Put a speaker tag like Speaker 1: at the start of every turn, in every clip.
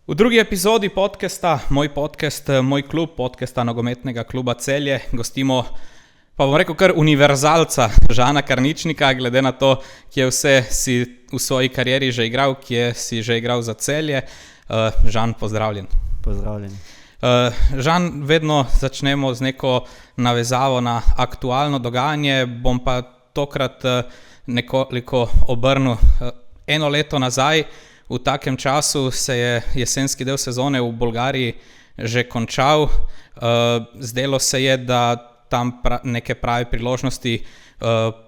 Speaker 1: V drugi epizodi podcasta, moj podcast, moj klub, podcasta nogometnega kluba Celje, gostimo, pa bom rekel kar univerzalca Žana Karničnika, glede na to, kje vse si v svoji karieri že igral, kje si že igral za Celje. Žan, pozdravljen.
Speaker 2: Pozdravljeni.
Speaker 1: Žan, vedno začnemo z neko navezavo na aktualno dogajanje, bom pa tokrat nekoliko obrnil eno leto nazaj. V takem času se je jesenski del sezone v Bolgariji že končal. Zdelo se je, da tam neke prave priložnosti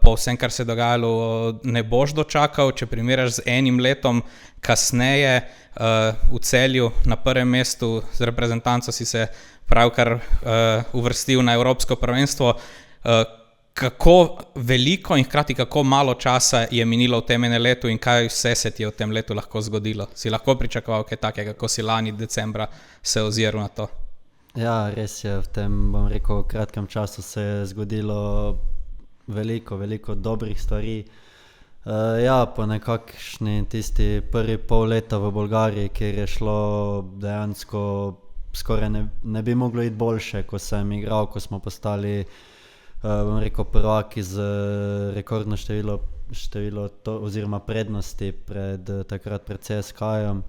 Speaker 1: po vsem, kar se je dogajalo, ne boš dočakal. Če primerjaš z enim letom kasneje v Celju na prvem mestu z reprezentanco si se pravkar uvrstil na Evropsko prvenstvo. Kako veliko in hkrati kako malo časa je minilo v tem enem letu in kaj vse se ti je v tem letu lahko zgodilo? Si lahko pričakoval kaj takega, kako si lani decembra se oziral na to?
Speaker 2: Ja, res je, v tem, bom rekel, kratkem času se je zgodilo veliko dobrih stvari. Po nekakšni tisti prvi pol leta v Bolgariji, kjer je šlo dejansko skoraj ne bi moglo iti boljše, ko sem igral, ko smo postali bom rekel, prvaki z rekordno število oziroma prednosti takrat pred CSKA-jem.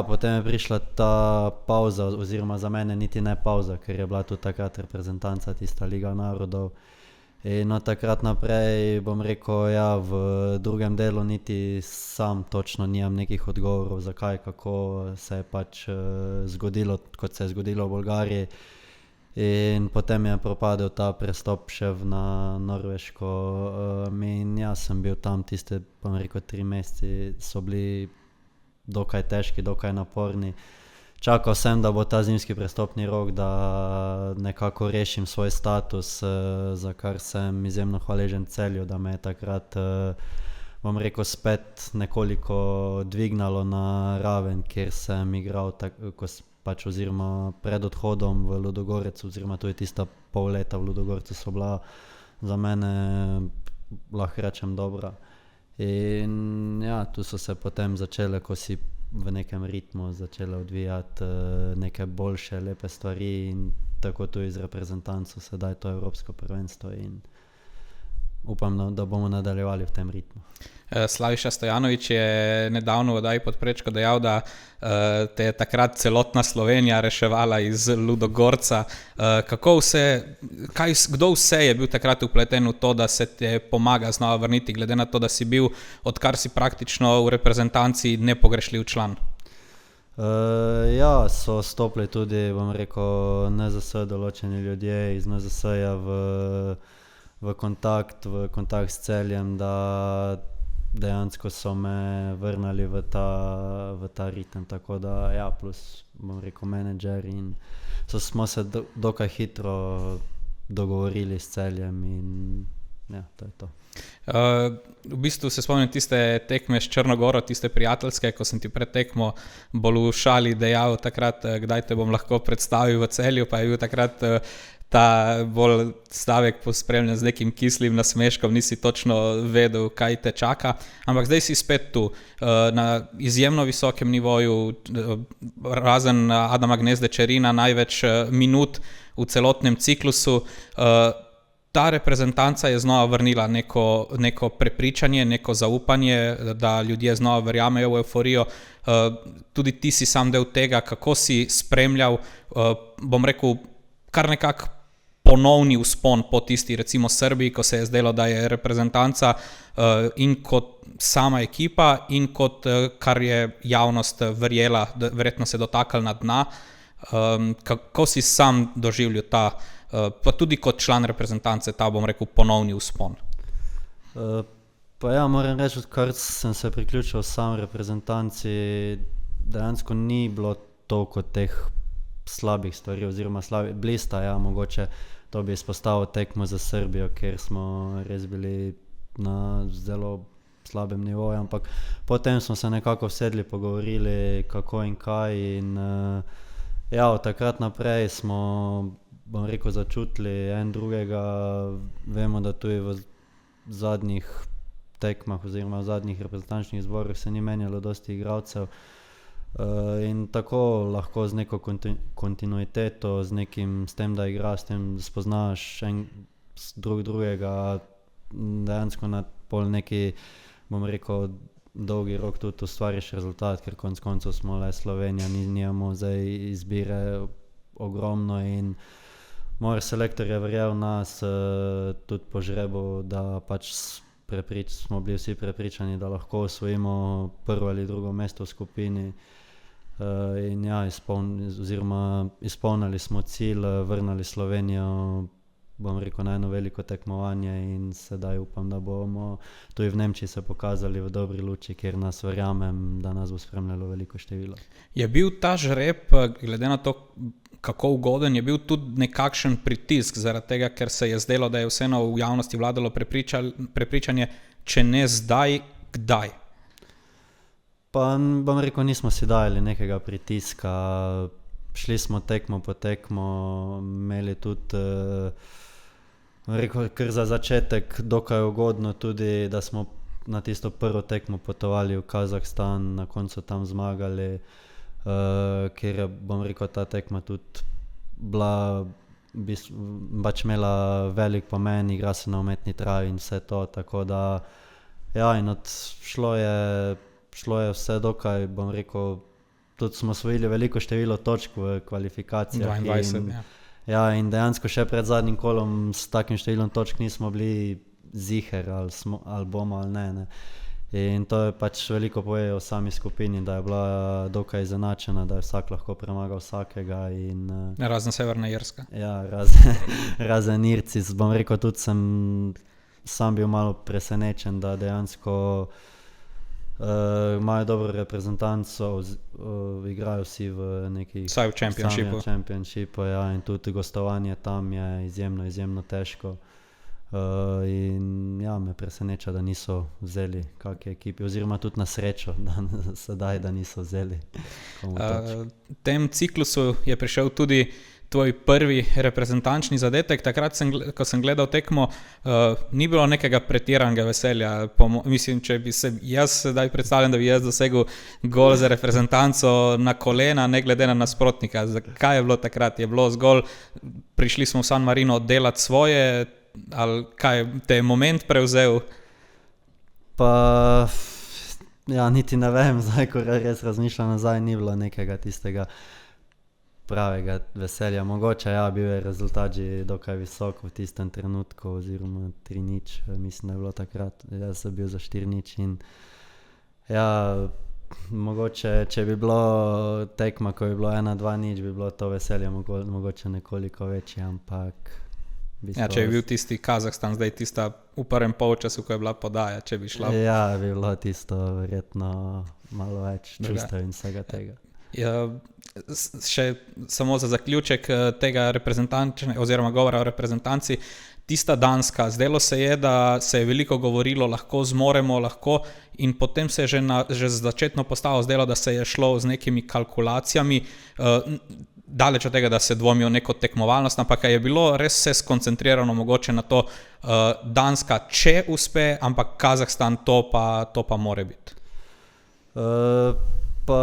Speaker 2: Potem je prišla ta pauza, oziroma za mene niti ne pauza, ker je bila tudi takrat reprezentanca, tista Liga narodov. In od takrat naprej, bom rekel, v drugem delu niti sam točno nimam nekih odgovorov, zakaj, kako se je pač zgodilo, kot se je zgodilo v Bolgariji. In potem je propadel ta prestop še na Norveško. In jaz sem bil tam tiste, bom rekel, 3 meseci so bili dokaj težki, dokaj naporni. Čakal sem, da bo ta zimski prestopni rok, da nekako rešim svoj status, za kar sem izjemno hvaležen Celju, da me je takrat, bom rekel, spet nekoliko dvignalo na raven, kjer sem igral oziroma pred odhodom v Ludogorec, oziroma to je tista pol leta v Ludogorcu so bila za mene, lahko rečem, dobra. In tu so se potem začele, ko si v nekem ritmu začele odvijati neke boljše, lepe stvari in tako tudi z reprezentanco sedaj to Evropsko prvenstvo in upam, da bomo nadaljevali v tem ritmu.
Speaker 1: Slaviša Stojanović je nedavno v oddaji Pod prečko dejal, da te je takrat celotna Slovenija reševala iz Ludogorca. Kdo vse je bil takrat vpleten v to, da se te pomaga znova vrniti, glede na to, da si bil, odkar si praktično v reprezentanci, nepogrešljiv član?
Speaker 2: So stopili tudi, bom rekel, NZS določeni ljudje iz NZS-ja v kontakt s Celjem, da dejansko so me vrnali v ta ritem, tako da plus, bom rekel, menedžer in smo se dokaj hitro dogovorili s Celjem in to je to.
Speaker 1: V bistvu se spomnim tiste tekme s Črnogoro, tiste prijateljske, ko sem ti pred tekmo bolj v šali dejal takrat, kdaj te bom lahko predstavil v Celju, pa je bil takrat ta bolj stavek pospremljen z nekim kislim nasmeškom, nisi točno vedel, kaj te čaka, ampak zdaj si spet tu, na izjemno visokem nivoju, razen Adama Gnezde Čerina, največ minut v celotnem ciklusu. Ta reprezentanca je znova vrnila neko prepričanje, neko zaupanje, da ljudje znova verjamejo v euforijo. Tudi ti si sam del tega, kako si spremljal, bom rekel, kar nekako ponovni vzpon po tisti, recimo Srbiji, ko se je zdelo, da je reprezentanca in kot sama ekipa in kot kar je javnost verjela, da verjetno se dotaknila dna. Kako si sam doživljal ta, pa tudi kot član reprezentance, ta, bom rekel, ponovni vzpon?
Speaker 2: Moram reči, odkar sem se priključil sam reprezentanci, dejansko ni bilo toliko teh slabih stvari, oziroma blista, mogoče to bi izpostavil tekmo za Srbijo, kjer smo res bili na zelo slabem nivoju, ampak potem smo se nekako vsedli, pogovorili kako in kaj in od takrat naprej smo, bom rekel, začutili en drugega. Vemo, da tudi v zadnjih tekmah oziroma v zadnjih reprezentančnih zborih se ni menjalo dosti igralcev. In tako lahko z neko kontinuiteto, s tem, da igraš, s tem, da spoznaš drugega, dejansko na pol neki, bom rekel, dolgi rok tudi ustvariš rezultat, ker konec koncev smo le Slovenija, nimamo zdaj izbire ogromno in moj selektor je verjel nas tudi po žrebu, da pač smo bili vsi prepričani, da lahko osvojimo prvo ali drugo mesto v skupini. In ja, izpolnili smo cilj, vrnili Slovenijo, bom rekel, na eno veliko tekmovanje in sedaj upam, da bomo tudi v Nemčiji se pokazali v dobri luči, kjer nas verjamem, da nas bo spremljalo veliko število.
Speaker 1: Je bil ta žreb, glede na to, kako ugoden, je bil tudi nekakšen pritisk zaradi tega, ker se je zdelo, da je vseeno v javnosti vladalo prepričanje, če ne zdaj, kdaj?
Speaker 2: Pa bom rekel, nismo si dajali nekega pritiska, šli smo tekmo po tekmo, imeli tudi, rekel, kar za začetek dokaj ugodno tudi, da smo na tisto prvo tekmo potovali v Kazahstan, na koncu tam zmagali, ker je, bom rekel, ta tekma tudi bila, pač imela velik pomen, igra se na umetni travi in vse to, tako da ja, in šlo je vse dokaj, bom rekel, tudi smo osvojili veliko število točk v kvalifikacijah.
Speaker 1: 22, ja.
Speaker 2: Ja, in dejansko še pred zadnjim kolom s takim številom točk nismo bili ziher, ali bomo ali ne. In to je pač veliko poje o sami skupini, da je bila dokaj izenačena, da je vsak lahko premagal vsakega.
Speaker 1: Razen Severna Irska.
Speaker 2: Ja, razen Irci. Bom rekel, tudi sam bil malo presenečen, da dejansko imajo dobro reprezentanco, igrajo vsi v neki
Speaker 1: vsaj v Championshipu,
Speaker 2: ja, in tudi gostovanje tam je izjemno težko. In ja, me preseneča, da niso vzeli kakšne ekipi, oziroma tudi na srečo, sedaj, da niso vzeli.
Speaker 1: V tem ciklusu je prišel tudi tvoj prvi reprezentančni zadetek. Takrat, ko sem gledal tekmo, ni bilo nekega pretiranega veselja. Mislim, če bi se jaz sedaj predstavljam, da bi jaz dosegel gol za reprezentanco na kolena, ne glede na nasprotnika. Kaj je bilo takrat? Je bilo zgolj, prišli smo v San Marino delati svoje, ali kaj te je moment prevzel?
Speaker 2: Pa ja, niti ne vem, zdaj, ko res razmišljam nazaj, ni bilo nekega tistega pravega veselja. Mogoče ja, bil je rezultat že dokaj visok v tistem trenutku, oziroma 3-0, mislim, da je bilo takrat. Jaz sem bil za 4-0 in ja, mogoče, če bi bilo tekma, ko bi bilo 1-2-0, bi bilo to veselje mogoče nekoliko večje, ampak
Speaker 1: ja, če je bil tisti Kazahstan, zdaj tista v prvem polčasu, ko je bila podaja, če bi šla.
Speaker 2: Ja, bi bilo tisto verjetno malo več čustev in vsega tega.
Speaker 1: Ja, še samo za zaključek tega oziroma govora o reprezentanci, tista Danska, zdelo se je, da se je veliko govorilo, lahko zmoremo, lahko, in potem se je že začetno postalo zdelo, da se je šlo z nekimi kalkulacijami, daleč od tega, da se dvomi o neko tekmovalnost, ampak je bilo res vse skoncentrirano mogoče na to, Danska, če uspe, ampak Kazahstan to pa more biti.
Speaker 2: Pa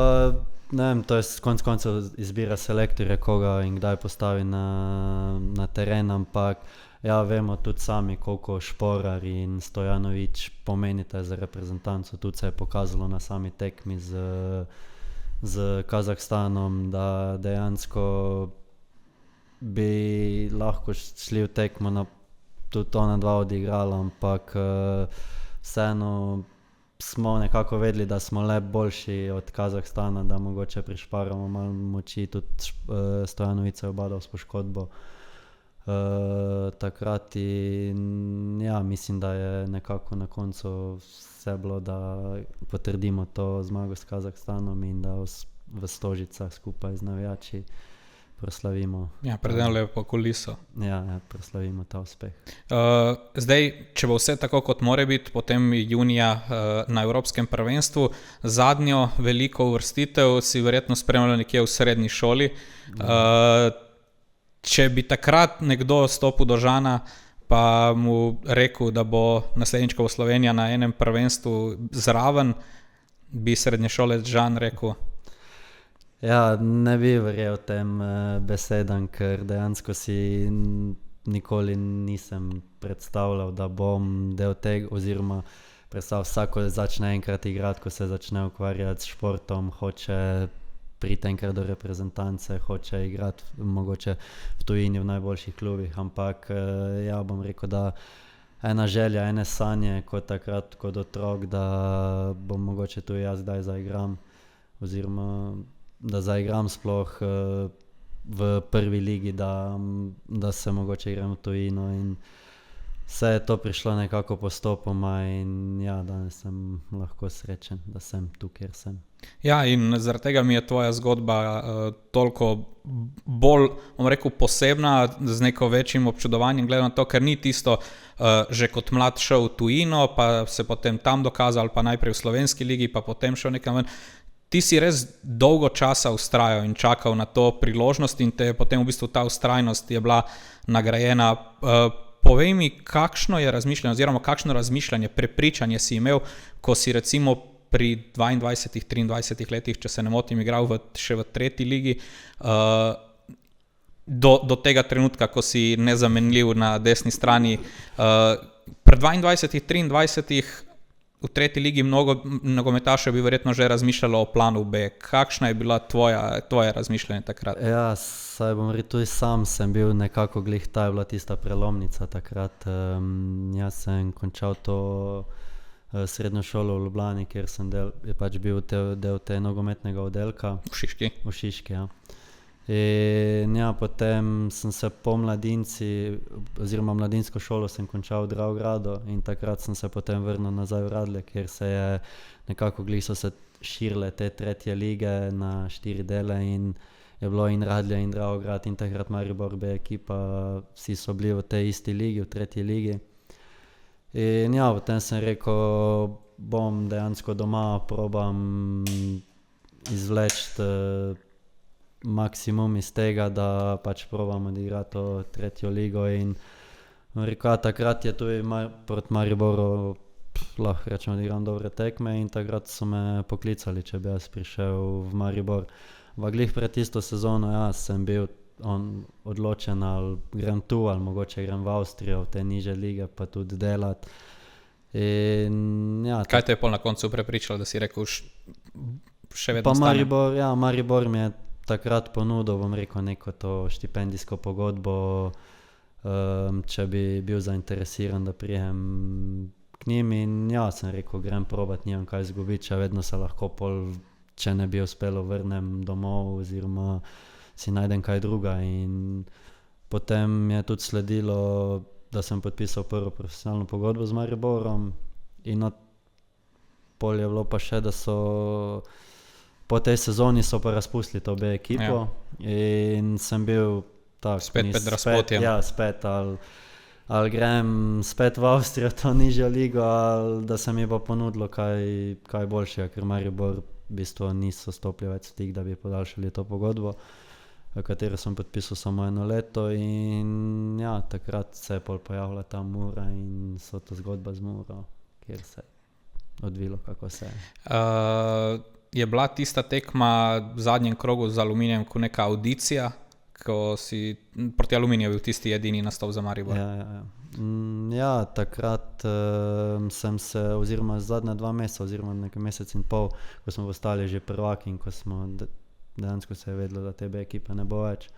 Speaker 2: ne vem, to je konec koncev izbira selektorja, koga in kdaj postavi na teren, ampak ja, vemo tudi sami, koliko Šporar in Stojanović pomenite za reprezentanco. Tudi se je pokazalo na sami tekmi z Kazahstanom, da dejansko bi lahko šli v tekmo, tudi ona dva odigrala, ampak vseeno smo nekako vedeli, da smo le boljši od Kazahstana, da mogoče prišparamo malo moči, tudi Stojanović je obadal s poškodbo takrat in ja, mislim, da je nekako na koncu vse bilo, da potrdimo to zmago s Kazahstanom in da v Stožicah skupaj z navijači proslavimo.
Speaker 1: Ja, predvsem lepo kuliso.
Speaker 2: Ja, proslavimo ta uspeh.
Speaker 1: Zdaj, če bo vse tako, kot more biti, potem junija na Evropskem prvenstvu, zadnjo veliko uvrstitev si verjetno spremljal nekje v srednji šoli. Če bi takrat nekdo stopil do Žana, pa mu rekel, da bo naslednjič, ko bo Slovenija na enem prvenstvu zraven, bi srednješolec Žan rekel?
Speaker 2: Ja, ne bi verjel tem besedam, ker dejansko si nikoli nisem predstavljal, da bom del tega, oziroma vsako začne enkrat igrati, ko se začne ukvarjati s športom, hoče priti enkrat do reprezentance, hoče igrati mogoče v tujini v najboljših klubih, ampak ja, bom rekel, da ena želja, ene sanje, kot takrat, kot otrok, da bom mogoče tudi jaz kdaj zaigram, oziroma da zaigram sploh v prvi ligi, da se mogoče igram v tujino in vse je to prišlo nekako postopoma in ja, danes sem lahko srečen, da sem tu, kjer sem.
Speaker 1: Ja, in zaradi tega mi je tvoja zgodba toliko bolj, bom rekel, posebna, z neko večjim občudovanjem, glede na to, ker ni tisto že kot mlad šel v tujino, pa se potem tam dokazal, pa najprej v slovenski ligi, pa potem šel nekam ven. Ti si res dolgo časa vztrajal in čakal na to priložnost in te je potem v bistvu ta vztrajnost je bila nagrajena. Povej mi, kakšno je razmišljanje oziroma kakšno razmišljanje, prepričanje si imel, ko si recimo pri 22-23 letih, če se ne motim, igral še v tretji ligi, do tega trenutka, ko si nezamenljiv na desni strani. Pri 22-23 v tretji ligi mnogo nogometašev bi verjetno že razmišljalo o planu B. Kakšna je bila tvoje razmišljanje takrat?
Speaker 2: Ja, saj bom rekel, tudi sam sem bil nekako glih, ta je bila tista prelomnica takrat. Jaz sem končal to srednjo šolo v Ljubljani, kjer sem pač bil del te nogometnega oddelka.
Speaker 1: V Šiški,
Speaker 2: ja. In ja, potem sem se po mladinci, oziroma mladinsko šolo sem končal v Dravogradu in takrat sem se potem vrnil nazaj v Radlje, kjer se je nekako glih so se širile te tretje lige na 4 dele in je bilo in Radlje in Dravograd in takrat Maribor B ekipa, vsi so bili v tej isti ligi, v tretji ligi. In ja, potem sem rekel, bom dejansko doma, probam izvleči maksimum iz tega, da pač probam odigrati to tretjo ligo in rekel, takrat je tudi proti Mariboru, lahko rečem, odigram dobre tekme in takrat so me poklicali, če bi jaz prišel v Maribor. Glih pred tisto sezono, ja, sem bil odločen, ali grem tu, ali mogoče grem v Avstrijo, v te niže lige, pa tudi delati. In, ja,
Speaker 1: kaj te je pol na koncu prepričalo, da si rekel, še vedno
Speaker 2: pa
Speaker 1: stane?
Speaker 2: Maribor mi je takrat ponudil, bom rekel, neko to štipendijsko pogodbo, če bi bil zainteresiran, da prijem k njim in ja, sem rekel, grem probat, nimam kaj izgubiti, če vedno se lahko pol, če ne bi uspelo, vrnem domov oziroma si najdem kaj druga in potem je tudi sledilo, da sem podpisal prvo profesionalno pogodbo z Mariborom in pol je bilo pa še, da so po tej sezoni so pa razpustili to B ekipo, in sem bil tak,
Speaker 1: spet pred razpotjem.
Speaker 2: Ja, spet ali grem spet v Avstrijo, to nižjo ligo, ali da se mi bo ponudilo kaj boljšega, ker Maribor v bistvu niso stopili več stik, da bi podaljšali to pogodbo, v katero sem podpisal samo 1 leto in ja, takrat se je pol pojavila ta Mura in so to zgodba z Muro, kjer se je odvilo, kako se je.
Speaker 1: Je bila tista tekma v zadnjem krogu z Aluminijem kot neka audicija, ko si proti Aluminiju bil tisti edini nastop za Maribor?
Speaker 2: Ja, takrat sem se, oziroma zadnja 2 meseca, oziroma nekaj mesec in pol, ko smo postali že prvaki in ko smo dejansko se je vedelo, da te B ekipe ne bo več,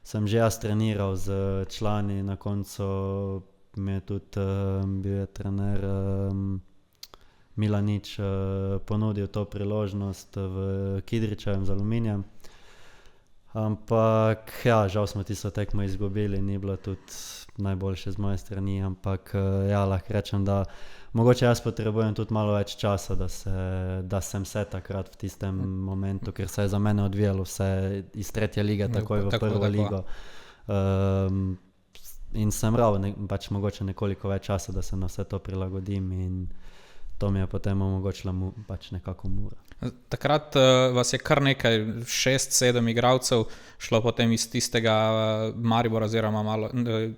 Speaker 2: sem že jaz treniral z člani, na koncu mi je tudi bil je trener Milanič ponudil to priložnost v Kidričevem z Aluminijem. Ampak ja, žal smo tisto tekmo izgubili, ni bilo tudi najboljše z moje strani, ampak ja, lahko rečem, da mogoče jaz potrebujem tudi malo več časa, da sem se takrat v tistem momentu, ker se je za mene odvijalo vse iz tretje lige takoj v prvo ligo. In sem pač mogoče nekoliko več časa, da se na vse to prilagodim in to mi je potem omogočila pač nekako Mura.
Speaker 1: Takrat vas je kar nekaj, 6-7 igralcev šlo potem iz tistega Maribora oziroma malo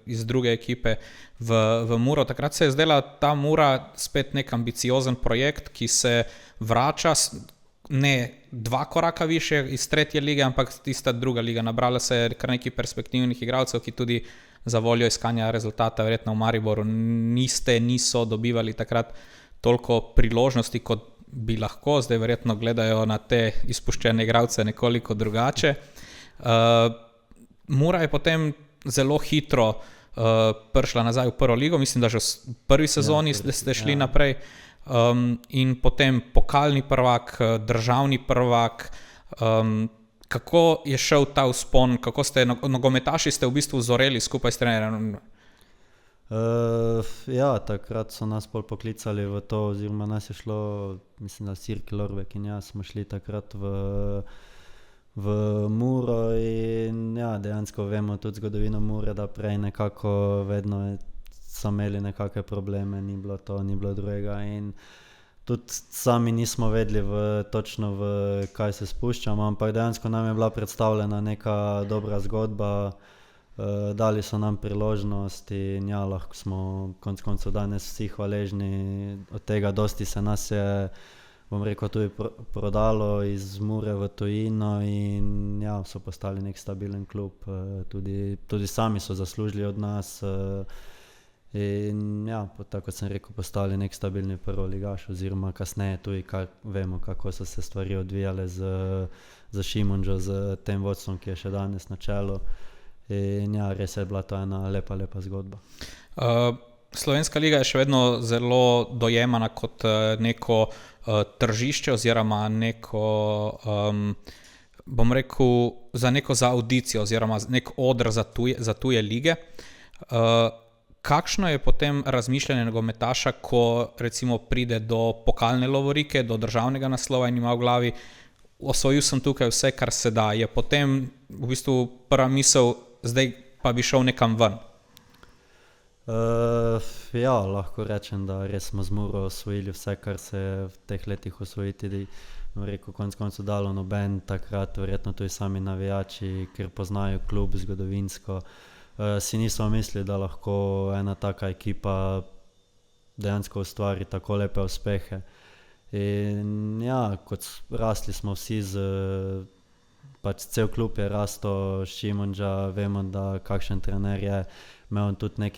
Speaker 1: iz druge ekipe v Muro. Takrat se je zdela ta Mura spet nek ambiciozen projekt, ki se vrača ne 2 koraka više iz 3. lige, ampak tista druga liga. Nabrala se je kar nekaj perspektivnih igralcev, ki tudi za voljo iskanja rezultata verjetno v Mariboru niso dobivali takrat toliko priložnosti, kot bi lahko. Zdaj verjetno gledajo na te izpuščene igralce nekoliko drugače. Mura je potem zelo hitro prišla nazaj v prvo ligo, mislim, da že v prvi sezoni ste šli naprej. In potem pokalni prvak, državni prvak. Kako je šel ta vzpon, kako ste nogometaši v bistvu zoreli skupaj s trenerjem?
Speaker 2: Ja, takrat so nas pol poklicali v to, oziroma nas je šlo, mislim, da Sirki Lorbek in jaz smo šli takrat v Muro in ja, dejansko vemo tudi zgodovino Mure, da prej nekako vedno so imeli nekakve probleme, ni bilo drugega in tudi sami nismo vedeli točno v kaj se spuščamo, ampak dejansko nam je bila predstavljena neka dobra zgodba, dali so nam priložnost in ja, lahko smo konec koncev danes vsi hvaležni od tega. Dosti se nas je, bom rekel, tudi prodalo iz Mure v tujino in ja, so postali nek stabilen klub, tudi sami so zaslužili od nas in ja, tako kot sem rekel, postali nek stabilni prvoligaš, oziroma kasneje tudi vemo, kako so se stvari odvijale z Šimundžo, z tem vodstvom, ki je še danes na čelu. In ja, res je bila to ena lepa zgodba.
Speaker 1: Slovenska liga je še vedno zelo dojemana kot neko tržišče oziroma neko, bom rekel, za audicijo oziroma nek oder za tuje lige. Kakšno je potem razmišljanje nogometaša, ko recimo pride do pokalne lovorike, do državnega naslova in ima v glavi, osvojil sem tukaj vse, kar se da, je potem v bistvu prva misel, zdaj pa bi šel nekam ven?
Speaker 2: Ja, lahko rečem, da res smo z Muro osvojili vse, kar se je v teh letih osvojiti, konec koncev dalo noben takrat, verjetno tudi sami navijači, ker poznajo klub zgodovinsko, si niso mislili, da lahko ena taka ekipa dejansko ustvari tako lepe uspehe. In ja, kot rasli smo vsi pač cel klub je rasto Šimundža, vemo, da kakšen trener je, imel tudi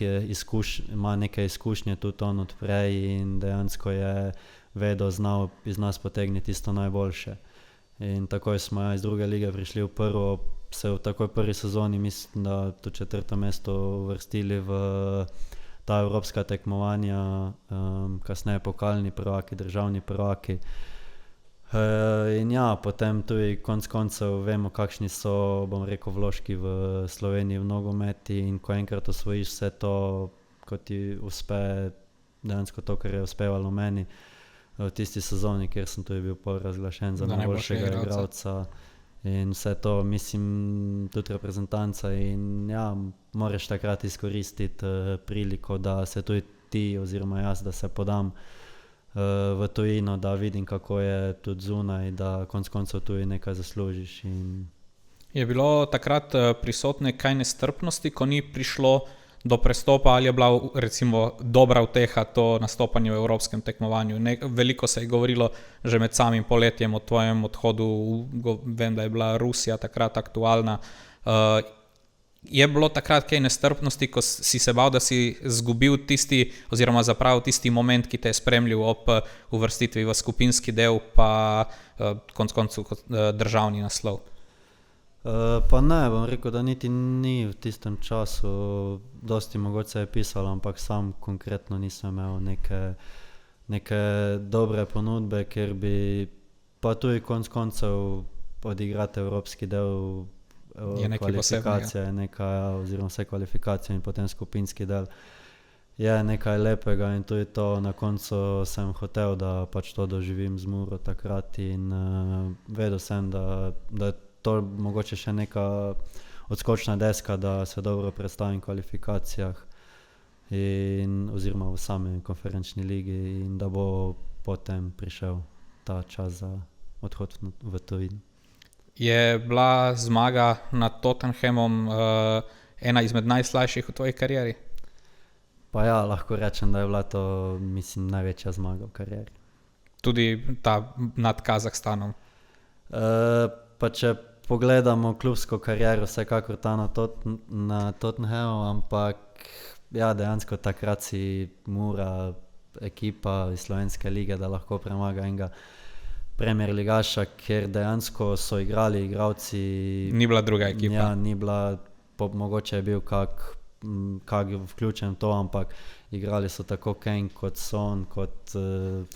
Speaker 2: ima neke izkušnje tudi on odprej in dejansko je znal iz nas potegniti tisto najboljše. In takoj smo iz druge lige prišli v prvo, se v takoj prvi sezoni, mislim, da to 4. mesto uvrstili v ta evropska tekmovanja, kasneje pokalni prvaki, državni prvaki. In ja, potem tudi konec koncev vemo, kakšni so, bom rekel, vložki v Sloveniji v nogometi in ko enkrat osvojiš vse to, ko ti uspe dejansko to, kar je uspevalo meni v tisti sezoni, kjer sem tudi bil razglašen za najboljšega igralca in vse to, mislim, tudi reprezentanca in ja, moraš takrat izkoristiti priliko, da se tudi ti oziroma jaz, da se podam v tujino, da vidim, kako je tudi zunaj, da konec koncev tudi nekaj zaslužiš.
Speaker 1: Je bilo takrat prisotne kaj nestrpnosti, ko ni prišlo do prestopa, ali je bila recimo dobra uteha to nastopanje v evropskem tekmovanju? Veliko se je govorilo že med samim poletjem o tvojem odhodu, vem, da je bila Rusija takrat aktualna. Je bilo takrat kaj nestrpnosti, ko si se bal, da si zgubil tisti oziroma zapravil tisti moment, ki te je spremljal ob uvrstitvi v skupinski del, pa konec koncev kot državni naslov?
Speaker 2: Pa ne, bom rekel, da niti ni v tistem času, dosti mogoče je pisalo, ampak sam konkretno nisem imel neke dobre ponudbe, ker bi pa tudi konec koncev odigrati evropski del, kvalifikacija je nekaj, oziroma vse kvalifikacije in potem skupinski del je nekaj lepega in tudi to na koncu sem hotel, da pač to doživim z Muro takrat in vedel sem, da to mogoče še neka odskočna deska, da se dobro predstavim v kvalifikacijah oziroma v sami konferenčni ligi in da bo potem prišel ta čas za odhod v tujino.
Speaker 1: Je bila zmaga nad Tottenhamom ena izmed najslajših v tvoji karieri?
Speaker 2: Pa ja, lahko rečem, da je bila to, mislim, največja zmaga v karieri.
Speaker 1: Tudi ta nad Kazahstanom?
Speaker 2: Pa če pogledamo klubsko kariero, vsekakor ta na Tottenhamu, ampak ja, dejansko takrat si Mura ekipa iz Slovenske lige, da lahko premaga enega Premier ligaša, ker dejansko so igrali igralci.
Speaker 1: Ni bila druga ekipa.
Speaker 2: Ja, ni bila, mogoče je bil kak vključen to, ampak igrali so tako Kane kot Son, kot...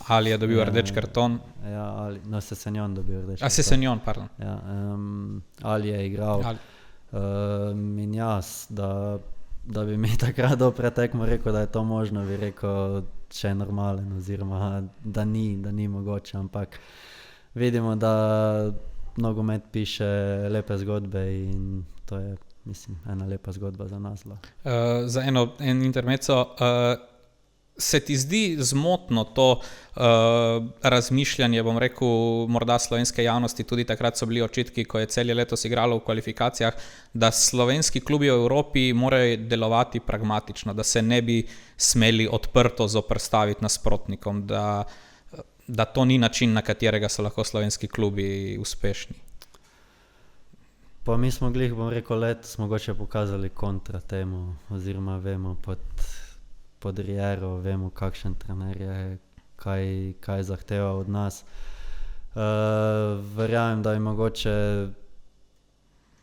Speaker 1: Ali je dobil rdeč karton?
Speaker 2: Ja, no, Sessegnon dobil rdeč karton.
Speaker 1: Sessegnon, pardon.
Speaker 2: Ja, Ali je igral. In jaz, da bi mi takrat do pretekmo rekel, da je to možno, bi rekel, če je normalen, oziroma da ni mogoče, ampak vidimo, da nogomet piše lepe zgodbe in to je, mislim, ena lepa zgodba za nas.
Speaker 1: Za en intermezzo, se ti zdi zmotno to razmišljanje, bom rekel, morda slovenske javnosti, tudi takrat so bili očitki, ko je Celje letos igralo v kvalifikacijah, da slovenski klubi v Evropi morajo delovati pragmatično, da se ne bi smeli odprto zoperstaviti nasprotnikom, da to ni način, na katerega so lahko slovenski klubi uspešni.
Speaker 2: Pa mi smo glih, bom rekel, letos mogoče pokazali kontra temu, oziroma vemo pod Riero, vemo kakšen trener je, kaj zahteva od nas. Verjamem, da je mogoče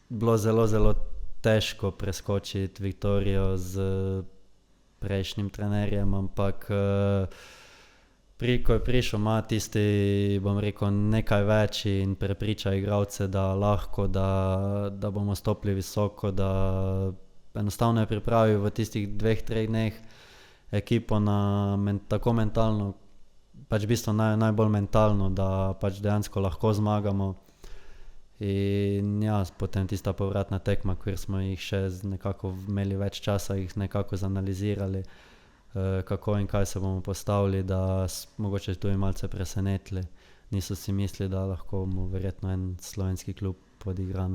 Speaker 2: bilo zelo, zelo težko preskočiti Viktorijo z prejšnjim trenerjem, ampak ko je prišel, ima tisti, bom rekel, nekaj več in prepriča igralce, da lahko, da bomo stopili visoko, da enostavno je pripravil v tistih 2-3 dneh ekipo tako mentalno, pač v bistvu najbolj mentalno, da pač dejansko lahko zmagamo. In ja, potem tista povratna tekma, kjer smo jih še nekako imeli več časa, jih nekako zanalizirali, kako in kaj se bomo postavili, da mogoče tudi malce presenetili. Niso si mislili, da lahko verjetno en slovenski klub odigra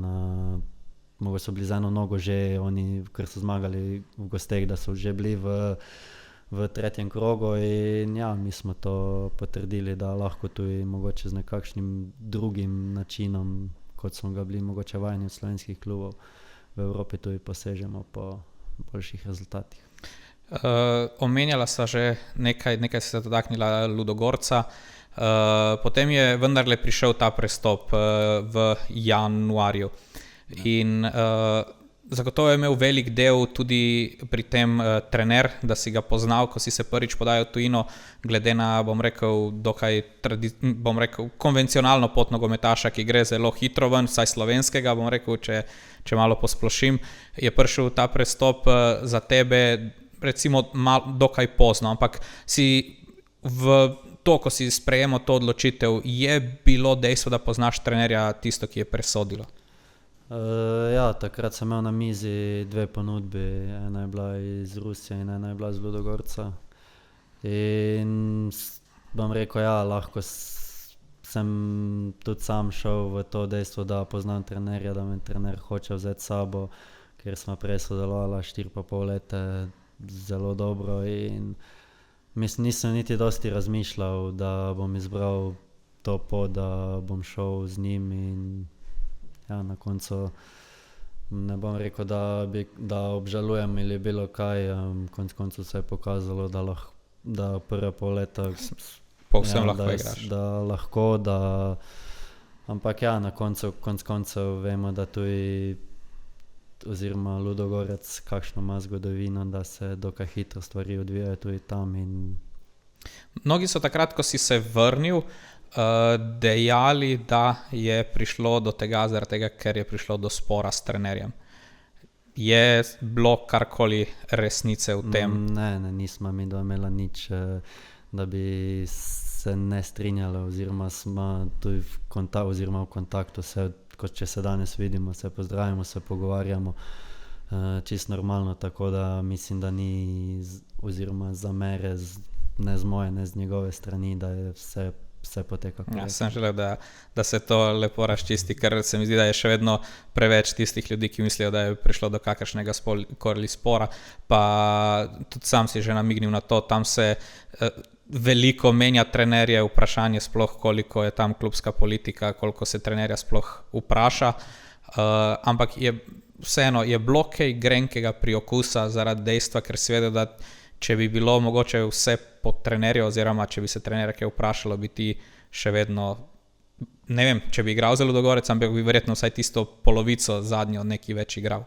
Speaker 2: mogoče so bili z eno nogo že oni, ker so zmagali v gosteh, da so že bili v tretjem krogu in ja, mi smo to potrdili, da lahko tudi mogoče z nekakšnim drugim načinom, kot smo ga bili mogoče vajeni od slovenskih klubov v Evropi, tudi posežemo po boljših rezultatih.
Speaker 1: Omenjala sta že nekaj se dotaknila Ludogorca, potem je vendarle prišel ta prestop v januarju in zagotovo je imel velik del tudi pri tem trener, da si ga poznal, ko si se prvič podajal v tujino, glede na, bom rekel, konvencionalno pot nogometaša, ki gre zelo hitro ven, vsaj slovenskega, bom rekel, če malo posplošim, je prišel ta prestop za tebe recimo dokaj pozno, ampak si v to, ko si sprejemal to odločitev, je bilo dejstvo, da poznaš trenerja tisto, ki je presodilo?
Speaker 2: Ja, takrat sem imel na mizi 2 ponudbi, ena je bila iz Rusije in ena je bila iz Ludogorca. In bom rekel, ja, lahko sem tudi sam šel v to dejstvo, da poznam trenerja, da me trener hoče vzeti sabo, ker smo prej sodelovala 4,5 leta zelo dobro in nisem niti dosti razmišljal, da bom izbral to pot, da bom šel z njim in ja, na koncu ne bom rekel, da obžalujem ali bilo kaj, konec koncu se je pokazalo, da prve pol leta
Speaker 1: povsem lahko igraš.
Speaker 2: Da lahko, ampak ja, na konec koncev vemo, da tudi oziroma Ludogorec kakšno ima zgodovino, da se dokaj hitro stvari odvijajo tudi tam.
Speaker 1: Mnogi so takrat, ko si se vrnil, dejali, da je prišlo do tega, zaradi tega, ker je prišlo do spora s trenerjem. Je bilo karkoli resnice v tem?
Speaker 2: Ne, nismo mi imela nič, da bi se ne strinjala, oziroma smo tudi v kontaktu, kot če se danes vidimo, se pozdravimo, se pogovarjamo čisto normalno, tako da mislim, da ni oziroma zamere ne z moje, ne z njegove strani, da je vse poteka korektno.
Speaker 1: Ja, sem želel, da se to lepo razčisti, ker se mi zdi, da je še vedno preveč tistih ljudi, ki mislijo, da je prišlo do kakršnega spora, pa tudi sam si že namignil na to, tam se veliko menja trenerje, vprašanje sploh, koliko je tam klubska politika, koliko se trenerja sploh vpraša, ampak vseeno je bilo kaj grenkega priokusa zaradi dejstva, ker seveda, da če bi bilo mogoče vse pod trenerjo, oziroma če bi se trenerja kaj vprašalo, bi ti še vedno, ne vem, če bi igral za Ludogorec, ampak bi verjetno vsaj tisto polovico zadnjo neki več igral.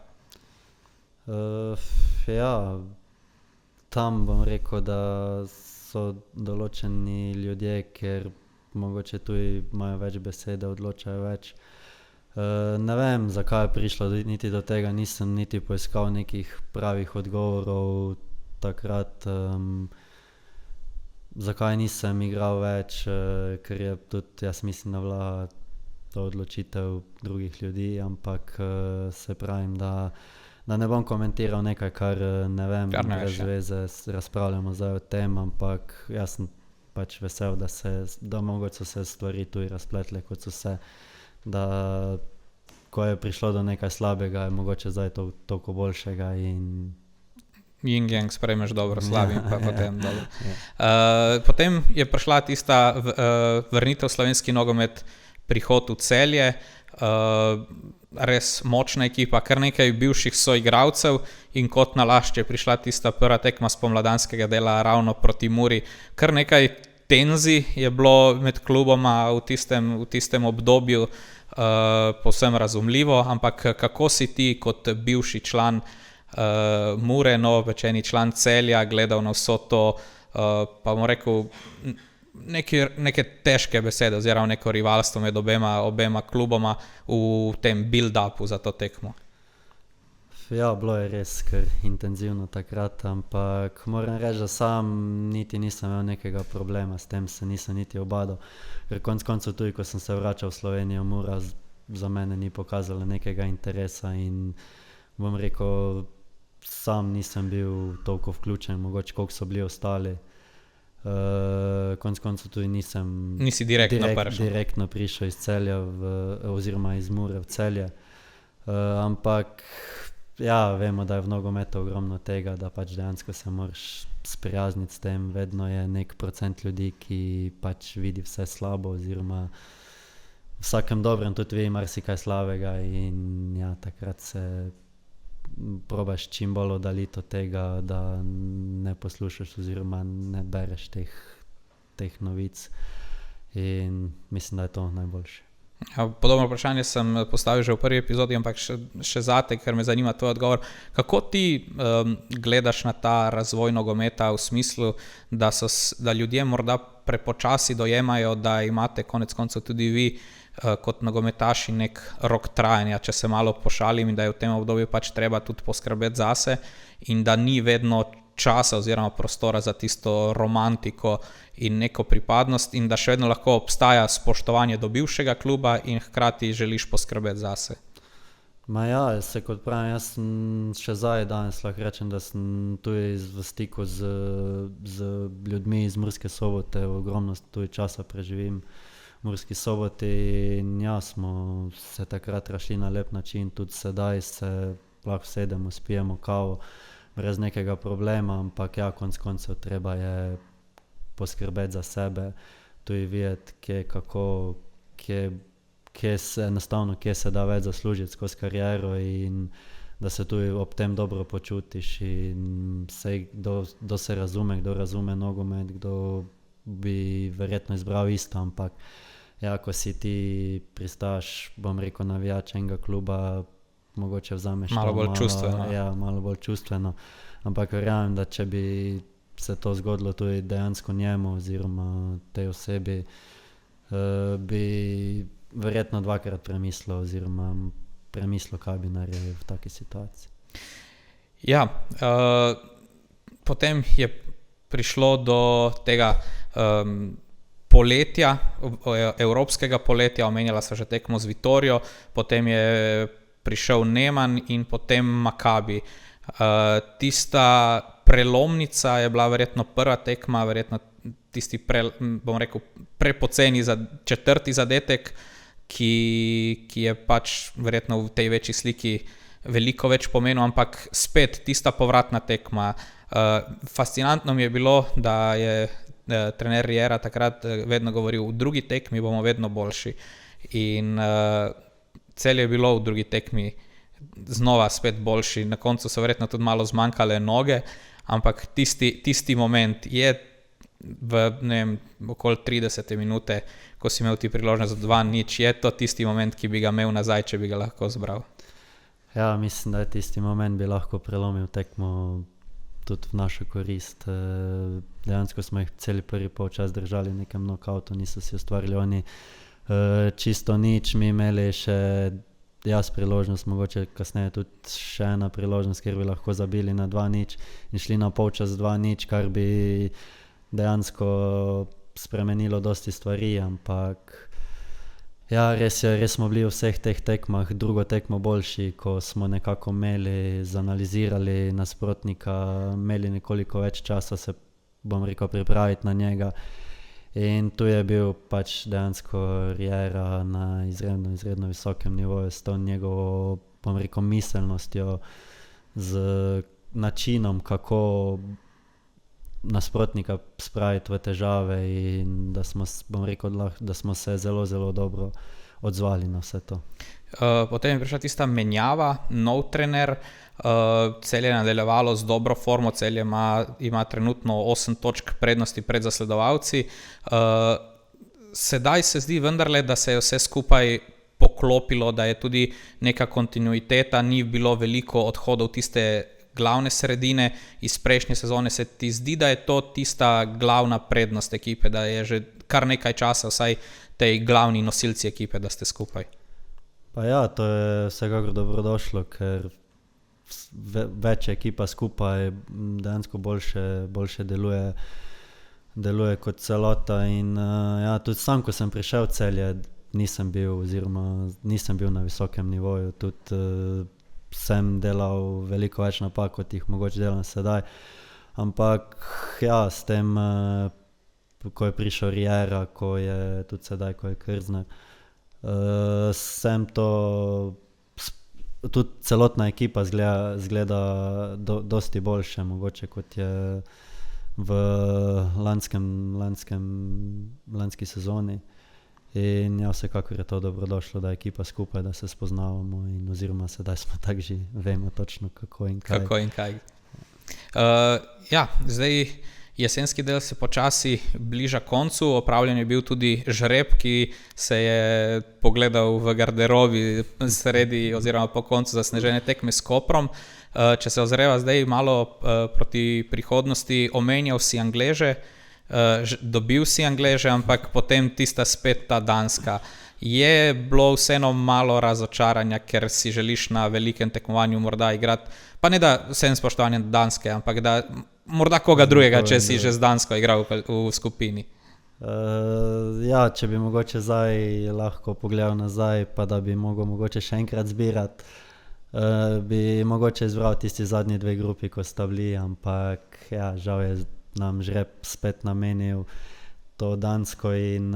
Speaker 2: Ja, tam bom rekel, da so določeni ljudje, ker mogoče tudi imajo več besede, odločajo več. Ne vem, zakaj je prišlo niti do tega, nisem niti poiskal nekih pravih odgovorov takrat, zakaj nisem igral več, ker je tudi, jaz mislim, da bila to odločitev drugih ljudi, ampak se pravim, da ne bom komentiral nekaj, kar ne vem, brez veze razpravljamo zdaj o tem, ampak jaz sem pač vesel, da mogoče so se stvari tudi razpletle, kot so se, da ko je prišlo do nekaj slabega, je mogoče zdaj toliko boljšega in
Speaker 1: Yin-yang sprejmeš dobro, slabim pa potem dobro. Potem je prišla tista vrnitev slovenski nogomet, prihod v Celje, res močna ekipa, kar nekaj bivših soigralcev in kot nalašč je prišla tista prva tekma spomladanskega dela ravno proti Muri. Kar nekaj tenzij je bilo med kluboma v tistem obdobju, povsem razumljivo, ampak kako si ti kot bivši član Mure, novopečeni član Celja, gledal na vso to, pa bom rekel, neke težke besede oziroma neko rivalstvo med obema kluboma v tem build-upu za to tekmo?
Speaker 2: Ja, bilo je res kar intenzivno takrat, ampak moram reči, da sam niti nisem imel nekega problema s tem, se nisem niti obadal, ker konec koncev tudi, ko sem se vračal v Slovenijo, Mura za mene ni pokazala nekega interesa in bom rekel, sam nisem bil toliko vključen, mogoče koliko so bili ostali. Konec koncev tudi
Speaker 1: Nisi direktno
Speaker 2: prišel iz Celja oziroma iz Mure v Celje, ampak ja, vemo, da je v nogometu ogromno tega, da pač dejansko se moraš sprijazniti s tem, vedno je nek procent ljudi, ki pač vidi vse slabo oziroma v vsakem dobrem tudi vidi marsikaj slabega in ja, takrat se probaš čim bolj oddaliti od tega, da ne poslušaš oziroma ne bereš teh novic in mislim, da je to najboljše.
Speaker 1: Podobno vprašanje sem postavil že v prvi epizodi, ampak še zate, ker me zanima tvoj odgovor. Kako ti gledaš na ta razvoj nogometa v smislu, da ljudje morda prepočasi dojemajo, da imate konec koncev tudi vi kot nogometaši nek rok trajanja, če se malo pošalim, in da je v tem obdobju pač treba tudi poskrbeti zase in da ni vedno časa oziroma prostora za tisto romantiko in neko pripadnost in da še vedno lahko obstaja spoštovanje do bivšega kluba in hkrati želiš poskrbeti zase.
Speaker 2: Ma ja, se kot pravim, jaz sem še zdaj danes lahko rečem, da sem tudi v stiku z ljudmi iz Murske Sobote, ogromno tudi časa preživim v Murski Soboti in ja, smo se takrat rašli na lep način, tudi sedaj se lahko sedemo, spijemo kavo brez nekega problema, ampak ja, konec koncev treba je poskrbeti za sebe, tudi videti, kje se da več zaslužiti skozi kariero in da se tudi ob tem dobro počutiš in kdo se razume, kdo razume nogomet, kdo bi verjetno izbral isto, ampak ja, ko si ti pristaš, bom rekel, navijač enega kluba, mogoče vzameš
Speaker 1: malo bolj čustveno.
Speaker 2: Ja, malo bolj čustveno, ampak verjamem, da če bi se to zgodilo tudi dejansko njemu oziroma tej osebi, bi verjetno dvakrat premislil, kaj bi naredil v taki situaciji.
Speaker 1: Ja, potem je prišlo do tega poletja, evropskega poletja, omenjala sva že tekmo z Vitorijo, potem je prišel Neman in potem Makabi. Tista prelomnica je bila verjetno prva tekma, verjetno tisti bom rekel, prepoceni četrti zadetek, ki je pač verjetno v tej večji sliki veliko več pomenil, ampak spet tista povratna tekma. Fascinantno mi je bilo, da je trener Riera takrat vedno govoril, v drugi tekmi bomo vedno boljši. In Celje je bilo v drugi tekmi znova spet boljši, na koncu so verjetno tudi malo zmanjkale noge, ampak tisti moment je v, ne vem, okoli 30 minute, ko si imel ti priložnost za 2-0, je to tisti moment, ki bi ga imel nazaj, če bi ga lahko zbral.
Speaker 2: Ja, mislim, da je tisti moment bi lahko prelomil tekmo tudi v našo korist. Dejansko smo jih celi prvi polčas držali v nekem knockoutu, niso si ustvarili oni čisto nič, mi imeli še priložnost, mogoče kasneje tudi še ena priložnost, kjer bi lahko zabili na 2-0 in šli na polčas 2-0, kar bi dejansko spremenilo dosti stvari, ampak ja, res smo bili v vseh teh tekmah drugo tekmo boljši, ko smo nekako zanalizirali nasprotnika, imeli nekoliko več časa se, bom rekel, pripraviti na njega. In tu je bil pač dejansko Riera na izredno visokem nivoju s to njegovo, bom rekel, miselnostjo, z načinom, kako nasprotnika spraviti v težave in da smo, bom rekel, da smo se zelo, zelo dobro odzvali na vse to.
Speaker 1: Potem je prišla tista menjava, nov trener, Celje je nadaljevalo z dobro formo, Celje ima trenutno 8 točk prednosti pred zasledovalci. Sedaj se zdi vendarle, da se je vse skupaj poklopilo, da je tudi neka kontinuiteta, ni bilo veliko odhodov tiste glavne sredine iz prejšnje sezone. Se ti zdi, da je to tista glavna prednost ekipe, da je že kar nekaj časa vsaj tej glavni nosilci ekipe, da ste skupaj?
Speaker 2: Pa ja, to je vsekakor dobrodošlo, ker več ekipa skupaj dejansko boljše deluje kot celota in ja, tudi sam, ko sem prišel v Celje, nisem bil na visokem nivoju, tudi sem delal veliko več napak, kot jih mogoče delam sedaj, ampak ja, s tem, ko je prišel Riera, ko je tudi sedaj, ko je Krznar, sem to, tudi celotna ekipa zgleda dosti boljše, mogoče kot je v lanski sezoni. In ja, vsekakor je to dobrodošlo, da je ekipa skupaj, da se spoznavamo in oziroma sedaj smo tak že vemo točno kako in kaj.
Speaker 1: Ja, zdaj jesenski del se počasi bliža koncu, opravljen je bil tudi žreb, ki se je pogledal v garderobi sredi oziroma po koncu zasnežene tekme s Koprom. Če se ozreva zdaj malo proti prihodnosti, omenjal si Angleže, dobil si Angleže, ampak potem tista spet ta Danska. Je bilo vseeno malo razočaranja, ker si želiš na velikem tekmovanju morda igrati, pa ne da vsem spoštovanjem Danske, ampak da morda koga drugega, če si že z Dansko igral v skupini.
Speaker 2: Ja, če bi mogoče zdaj lahko pogledal nazaj, pa da bi mogel mogoče še enkrat zbirati, bi mogoče izbral tisti zadnji dve grupi, ko sta bili, ampak ja, žal je nam žreb spet namenil to Dansko in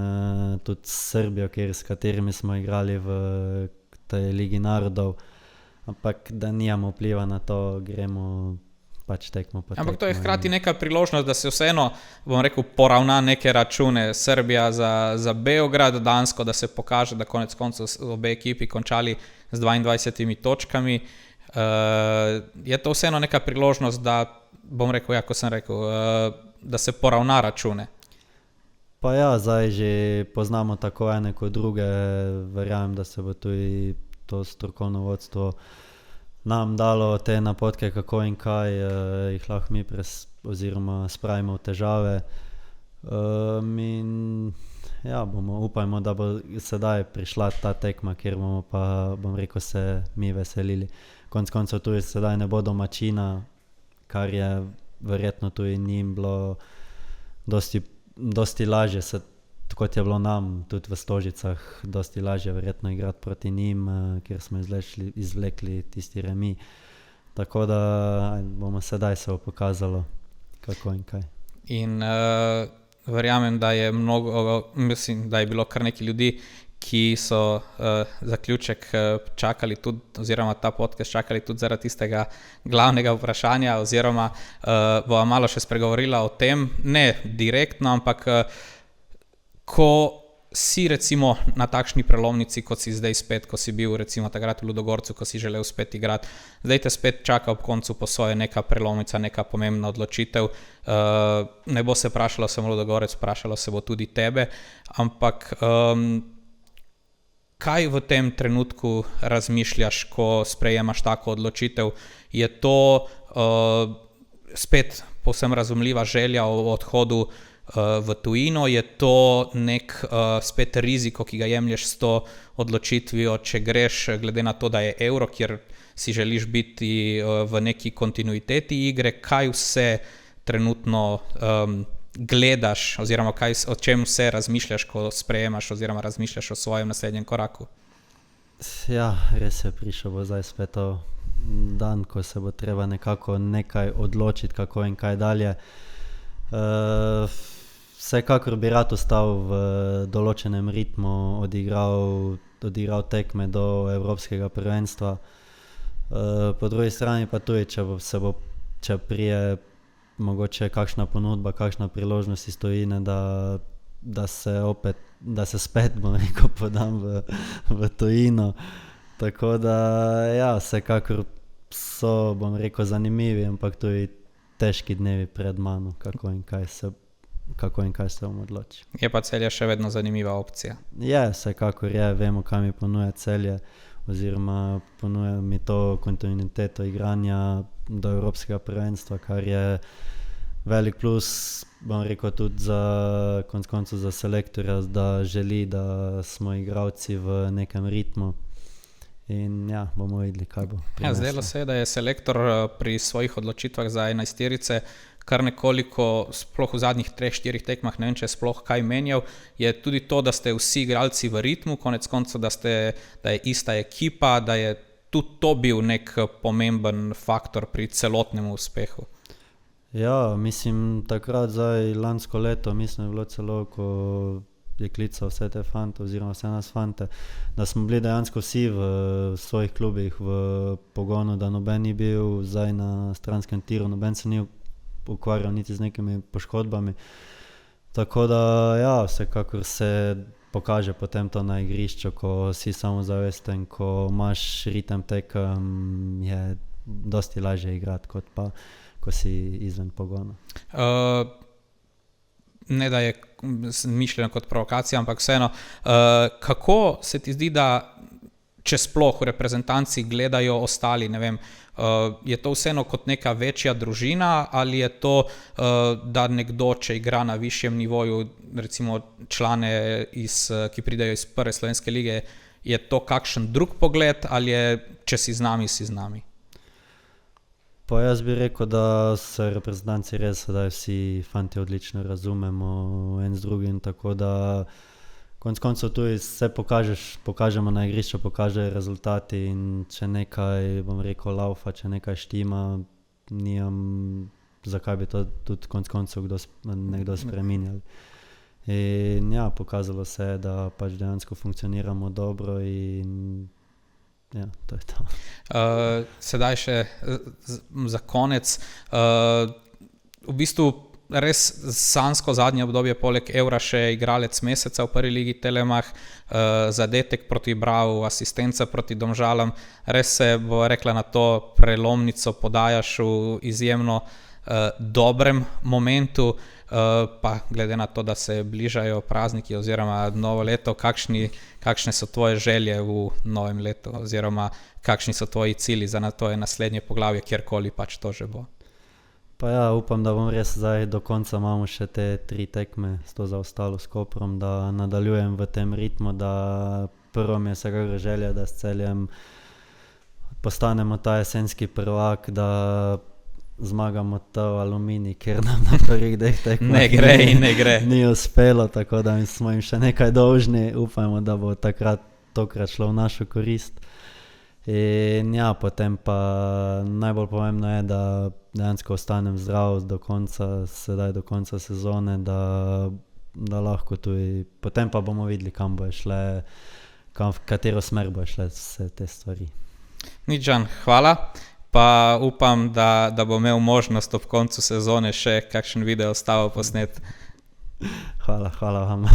Speaker 2: tudi Srbijo, s katerimi smo igrali v tej Ligi narodov, ampak da nijamo vpliva na to, gremo pač tekmo po tekmo.
Speaker 1: Ampak to je hkrati neka priložnost, da se vseeno, bom rekel, poravna neke račune. Srbija za Beograd, Dansko, da se pokaže, da konec koncev obe ekipi končali z 22 točkami. Je to vseeno neka priložnost, da, bom rekel, ja, ko sem rekel, da se poravna račune.
Speaker 2: Pa ja, zdaj že poznamo tako ene kot druge, verjamem, da se bo tudi to strokovno vodstvo nam dalo te napotke, kako in kaj jih lahko mi oziroma spravimo v težave. In ja, upajmo, da bo sedaj prišla ta tekma, kjer bomo pa, bom rekel, se mi veselili. Konec koncev tudi sedaj ne bo domačina, kar je verjetno tudi njim bilo dosti lažje, kot je bilo nam, tudi v Stožicah, dosti lažje verjetno igrati proti njim, kjer smo izvlekli tisti remi. Tako da bomo sedaj se pokazalo, kako in kaj.
Speaker 1: In verjamem, da je bilo kar nekaj ljudi, ki so zaključek čakali tudi, oziroma ta podcast čakali tudi zaradi tistega glavnega vprašanja, oziroma bova malo še spregovorila o tem, ne direktno, ampak ko si recimo na takšni prelomnici, kot si zdaj spet, ko si bil recimo takrat v Ludogorcu, ko si želel spet igrati, zdaj te spet čaka ob koncu po svoje neka prelomnica, neka pomembna odločitev. Ne bo se vprašalo samo Ludogorec, vprašalo se bo tudi tebe, ampak kaj v tem trenutku razmišljaš, ko sprejemaš tako odločitev? Je to spet povsem razumljiva želja o odhodu v tujino, je to nek spet riziko, ki ga jemlješ s to odločitvijo, če greš, glede na to, da je Euro, kjer si želiš biti v neki kontinuiteti igre, kaj vse trenutno gledaš, oziroma o čem vse razmišljaš, ko sprejemaš oziroma razmišljaš o svojem naslednjem koraku?
Speaker 2: Ja, res je, prišel bo zdaj spet dan, ko se bo treba nekako nekaj odločiti, kako in kaj dalje. Vsekakor bi rad ostal v določenem ritmu, odigral tekme do Evropskega prvenstva. Po drugi strani pa tudi, če prije mogoče kakšna ponudba, kakšna priložnost iz tujine, da se spet, bom rekel, podam v tujino. Tako da, ja, vsekakor so, bom rekel, zanimivi, ampak tudi težki dnevi pred mano, kako in kaj se bom odločil.
Speaker 1: Je pa Celje še vedno zanimiva opcija?
Speaker 2: Je, vsekakor je, vemo, kaj mi ponuja Celje, oziroma ponuja mi to kontinuiteto igranja do Evropskega prvenstva, kar je velik plus, bom rekel, tudi za konec koncev za selektorja, da želi, da smo igralci v nekem ritmu. In ja, bomo videli, kaj bo prineslo.
Speaker 1: Ja, zdelo se je, da je selektor pri svojih odločitvah za enajsterice kar nekoliko, sploh v zadnjih 3-4 tekmah, ne vem, če je sploh kaj menjal, je tudi to, da ste vsi igralci v ritmu, konec koncev, da je ista ekipa, da je tudi to bil nek pomemben faktor pri celotnem uspehu.
Speaker 2: Ja, mislim, takrat lansko leto, mislim, je bilo celo, ko je klical vse te fante, oziroma vse nas fante, da smo bili dejansko vsi v svojih klubih v pogonu, da noben ni bil zdaj na stranskem tiru, noben se ni ukvarjal niti z nekimi poškodbami. Tako da, ja, vsekakor se pokaže potem to na igrišču, ko si samozavesten, ko imaš ritem tekem, je dosti lažje igrati, kot pa, ko si izven pogona.
Speaker 1: Ne da je mišljeno kot provokacija, ampak vseeno, kako se ti zdi, da če sploh v reprezentanci gledajo ostali, ne vem, je to vseeno kot neka večja družina, ali je to, da nekdo, če igra na višjem nivoju, recimo člane, ki pridejo iz prve slovenske lige, je to kakšen drug pogled, ali je, če si z nami, si z nami?
Speaker 2: Pa jaz bi rekel, da se reprezentanci res sedaj vsi fanti odlično razumemo en z drugim, tako da konec koncev tudi se pokažemo na igrišču, pokažejo rezultati in če nekaj, bom rekel, laufa, če nekaj štima, nimam, zakaj bi to tudi konec koncev nekdo spreminjal. In ja, pokazalo se je, da pač dejansko funkcioniramo dobro in ja, to je to.
Speaker 1: Sedaj še za konec. V bistvu res sanjsko zadnje obdobje, poleg Evra še igralec meseca v prvi ligi Telemach, zadetek proti Bravu, asistenca proti Domžalam. Res se bo rekla na to prelomnico podajaš v izjemno dobrem momentu, pa glede na to, da se bližajo prazniki oziroma novo leto, kakšne so tvoje želje v novem letu oziroma kakšni so tvoji cilji za to naslednje poglavje, kjerkoli pač to že bo?
Speaker 2: Pa ja, upam, da bom res zdaj do konca imamo še te 3 tekme s to zaostalo s Koprom, da nadaljujem v tem ritmu, da prvo mi je vsekakor želja, da s Celjem postanemo ta jesenski prvak, da zmagamo to Aluminij, ker nam na prvih dveh tekmah
Speaker 1: ne gre.
Speaker 2: Ni uspelo, tako da smo jim še nekaj dolžni, upajmo, da bo tokrat šlo v našo korist. In ja, potem pa najbolj pomembno je, da dejansko ostanem zdrav sedaj do konca sezone, da da lahko tudi, potem pa bomo videli, kam bo šle, v katero smer bo šle vse te stvari.
Speaker 1: Nič, Žan, hvala. Pa upam, da bo imel možnost ob koncu sezone še kakšen video ostavo posnet.
Speaker 2: Hvala vam.